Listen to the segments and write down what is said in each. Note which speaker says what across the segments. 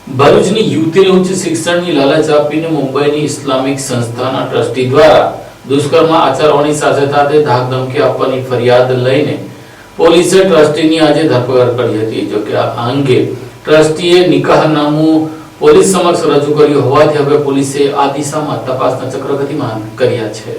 Speaker 1: ભરૂચની યુવતીને ઉચ્ચ શિક્ષણની લાલચ આપીને મુંબઈની ઇસ્લામિક સંસ્થાના ટ્રસ્ટી દ્વારા દુષ્કર્મ આચરવાની સાથે સાથે ધાકધમકી આપવાની ફરિયાદ લઈને પોલીસે ટ્રસ્ટીની આજે ધરપકડ કરી હતી। જો કે આ અંગે ટ્રસ્ટીએ નિકાહનામું પોલીસ સમક્ષ રજૂ કર્યું હોવાથી હવે પોલીસે આ દિશામાં તપાસના ચક્ર ગતિમાન કર્યા છે।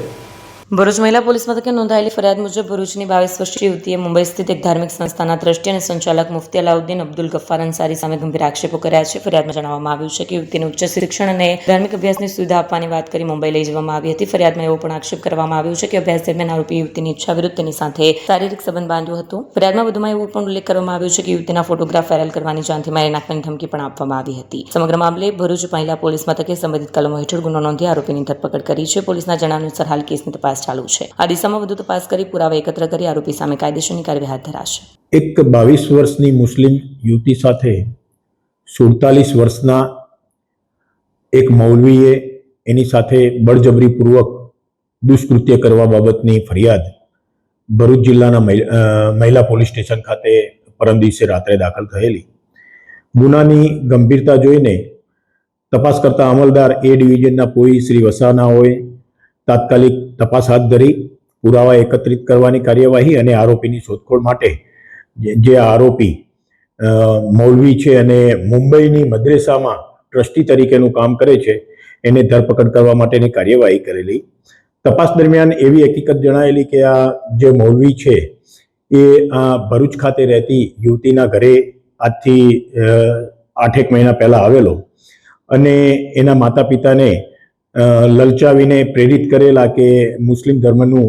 Speaker 2: ભરૂચ મહિલા પોલીસ મથકે નોંધાયેલી ફરિયાદ મુજબ ભરૂચની 22 વર્ષીય યુવતીએ મુંબઈ સ્થિત એક ધાર્મિક સંસ્થાના ટ્રસ્ટી અને સંચાલક મુફ્તી અલાઉદ્દીન અબ્દુલ ગફ્ફાર અંસારી સામે ગંભીર આક્ષેપો કર્યા છે। ફરિયાદમાં જણાવવામાં આવ્યું છે કે યુવતીને ઉચ્ચ શિક્ષણ અને ધાર્મિક અભ્યાસની સુવિધા આપવાની વાત કરી મુંબઈ લઈ જવામાં આવી હતી। ફરિયાદમાં એવો પણ આક્ષેપ કરવામાં આવ્યો છે કે અભ્યાસ દરમિયાન આરોપી યુવતીની ઈચ્છા વિરુદ્ધ તેની સાથે શારીરિક સંબંધ બાંધ્યો હતો। ફરિયાદમાં વધુમાં એવો પણ ઉલ્લેખ કરવામાં આવ્યો છે કે યુવતીના ફોટોગ્રાફ વાયરલ કરવાની જાનથી મારી નાખવાની ધમકી પણ આપવામાં આવી હતી। સમગ્ર મામલે ભરૂચ મહિલા પોલીસ મથકે સંબંધિત કલમો હેઠળ ગુનો નોંધી આરોપીની ધરપકડ કરી છે। પોલીસના જણાવ્યા અનુસાર હાલ કેસની તપાસ ચાલુ છે। દિશામાં વધુ તપાસ કરી પુરાવા એકત્ર કરી આરોપી સામે કાયદેસરની કાર્યવાહી હાથ ધરાશે।
Speaker 3: એક 22 વર્ષની મુસ્લિમ યુવતી સાથે 47 વર્ષના એક મૌલવીએ એની સાથે બળજબરીપૂર્વક દુષ્કૃત્ય કરવા બાબતની ફરિયાદ ભરૂચ જિલ્લાના મહિલા પોલીસ સ્ટેશન ખાતે પરમ દિવસે રાત્રે દાખલ થયેલી। ગુનાની ગંભીરતા જોઈને તપાસ કરતા અમલદાર એ ડિવિઝનના પોઈ શ્રી વસાનાઓએ તાત્કાલિક તપાસ હાથ ધરી પુરાવા એકત્રિત કરવાની કાર્યવાહી અને આરોપીની શોધખોળ માટે જે આરોપી મૌલવી છે અને મુંબઈની મદ્રેસામાં ટ્રસ્ટી તરીકેનું કામ કરે છે એને ધરપકડ કરવા માટેની કાર્યવાહી કરેલી। તપાસ દરમિયાન એવી હકીકત જણાયેલી કે આ જે મૌલવી છે એ આ ભરૂચ ખાતે રહેતી યુવતીના ઘરે આજથી 8 મહિના પહેલાં આવેલો અને એના માતા પિતાને લલચાવીને પ્રેરિત કરેલા કે મુસ્લિમ ધર્મનું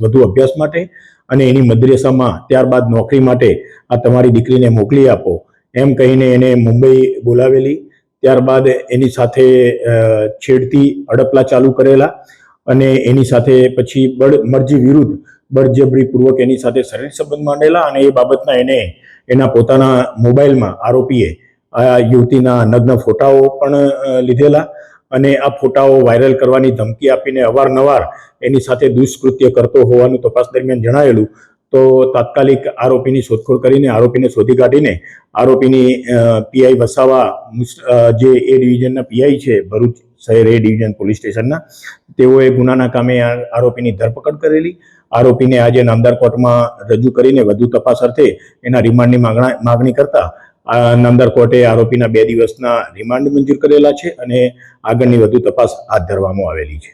Speaker 3: વધુ અભ્યાસ માટે અને એની મદ્રેસામાં ત્યારબાદ નોકરી માટે આ તમારી દીકરીને મોકલી આપો એમ કહીને એને મુંબઈ બોલાવેલી। ત્યારબાદ એની સાથે છેડતી અડપલા ચાલુ કરેલા અને એની સાથે પછી મરજી વિરુદ્ધ બળજબરીપૂર્વક એની સાથે શરીર સંબંધ માંડેલા અને એ બાબતના એને એના પોતાના મોબાઈલમાં આરોપીએ આ યુવતીના નગ્ન ફોટાઓ પણ લીધેલા અને આ ફોટાઓ વાયરલ કરવાની ધમકી આપીને અવારનવાર એની સાથે દુષ્કૃત્ય કરતો હોવાનું તપાસ દરમિયાન જણાયેલું। તો તાત્કાલિક આરોપીની શોધખોળ કરીને આરોપીને શોધી કાઢીને આરોપીની પીઆઈ વસાવા જે એ ડિવિઝનના પીઆઈ છે ભરૂચ શહેર એ ડિવિઝન પોલીસ સ્ટેશનના તેઓએ ગુનાના કામે આરોપીની ધરપકડ કરેલી। આરોપીને આજે નામદાર કોર્ટમાં રજૂ કરીને વધુ તપાસ અર્થે એના રિમાન્ડની માગણી કરતા નામદાર કોર્ટે આરોપીના 2 દિવસના રિમાન્ડ મંજૂર કરેલા છે અને આગળની વધુ તપાસ હાથ ધરવામાં આવેલી છે।